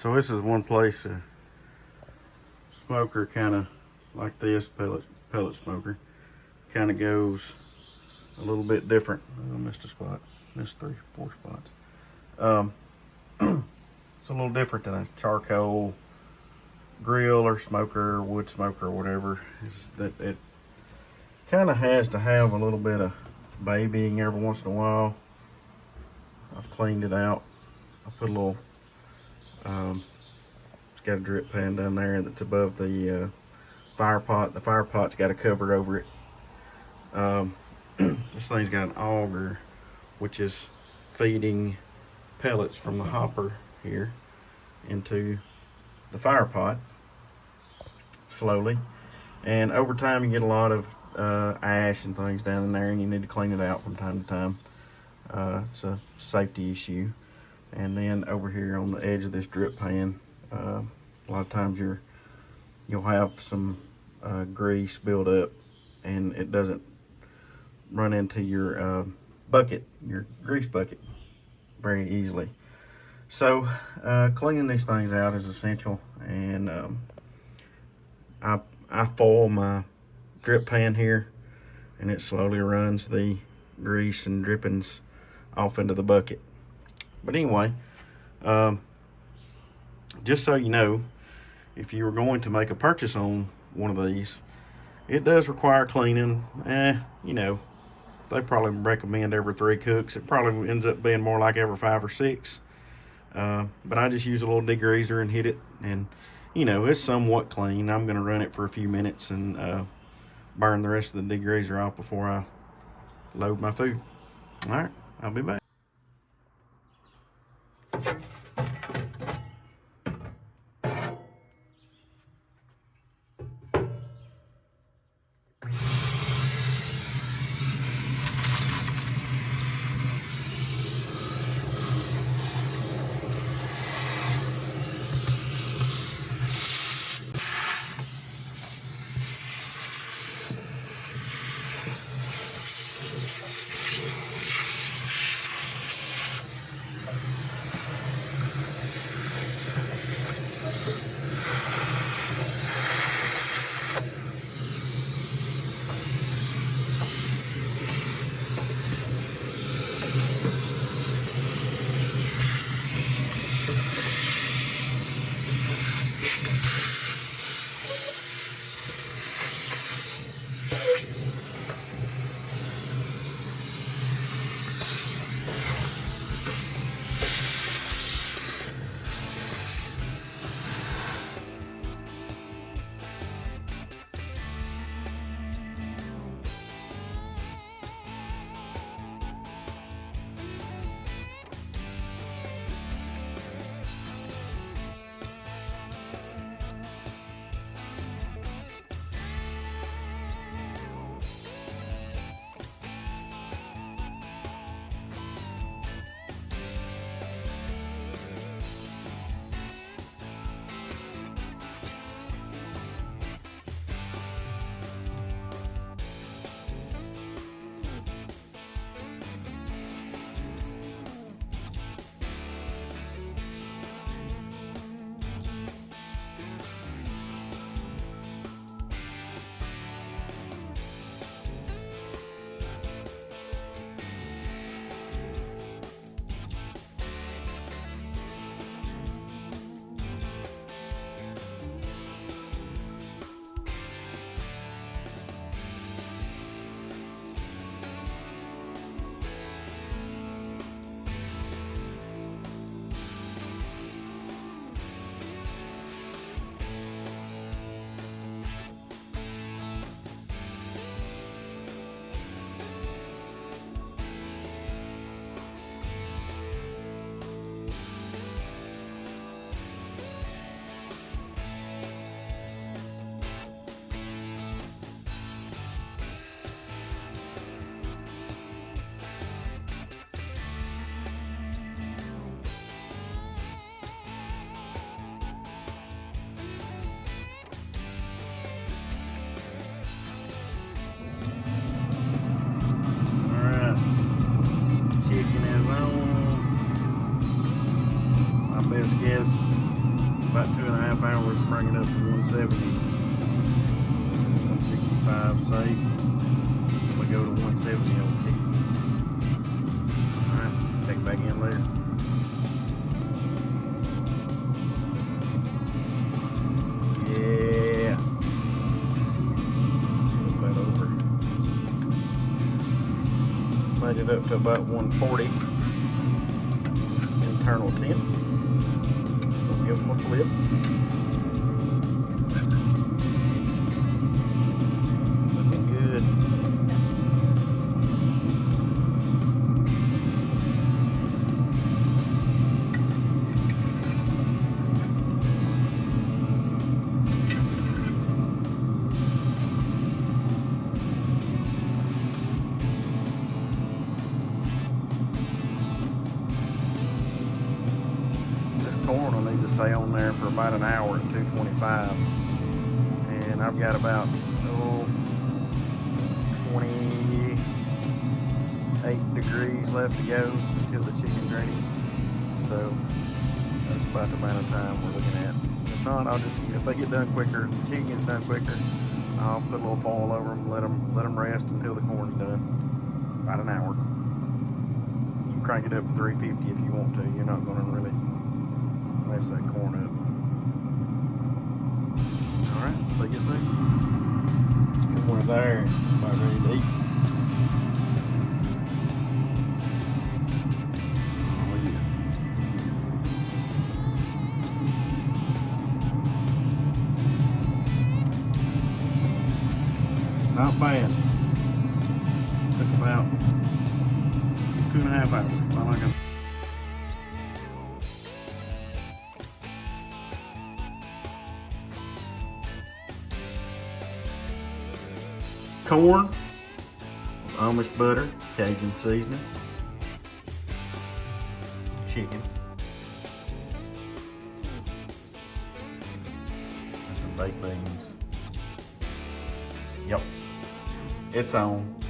So this is one place a smoker kind of like this pellet smoker kind of goes a little bit different. I missed a spot. Missed 3-4 spots. It's a little different than a charcoal grill or smoker or wood smoker or whatever. It's that it kind of has to have a little bit of babying every once in a while. I've cleaned it out. I put a little it's got a drip pan down there that's above the fire pot. The fire pot's got a cover over it. This thing's got an auger, which is feeding pellets from the hopper here into the fire pot slowly, and over time you get a lot of ash and things down in there, and you need to clean it out from time to time. It's a safety issue. And then over here on the edge of this drip pan, a lot of times you'll have some grease build up, and it doesn't run into your bucket, your grease bucket, very easily. So cleaning these things out is essential, and I foil my drip pan here, and it slowly runs the grease and drippings off into the bucket. But anyway, just so you know, if you were going to make a purchase on one of these, it does require cleaning. You know, they probably recommend every 3 cooks. It probably ends up being more like every 5 or 6. But I just use a little degreaser and hit it, and you know, it's somewhat clean. I'm going to run it for a few minutes and burn the rest of the degreaser off before I load my food. All right, I'll be back. Chicken is on. My best guess about 2.5 hours to bring it up to 170. 165 safe. We go to 170 on chicken. Alright, check back in later. Yeah. Flip that over. Made it up to about 140 internal temp. Just gonna give them a flip. Looking good. Corn will need to stay on there for about an hour at 225, and I've got about 28 degrees left to go until the chicken's ready, so that's about the amount of time we're looking at. If not, I'll just, if they get done quicker, the chicken gets done quicker, I'll put a little foil over them, let them rest until the corn's done. About an hour. You can crank it up to 350 if you want to. You're not going to really mess that corn up. Alright, so you see, one more there, about ready to eat. Oh yeah. Not bad. Took about 2.5 hours. Well, I got corn, Amish butter, Cajun seasoning, chicken, and some baked beans. Yep, it's on.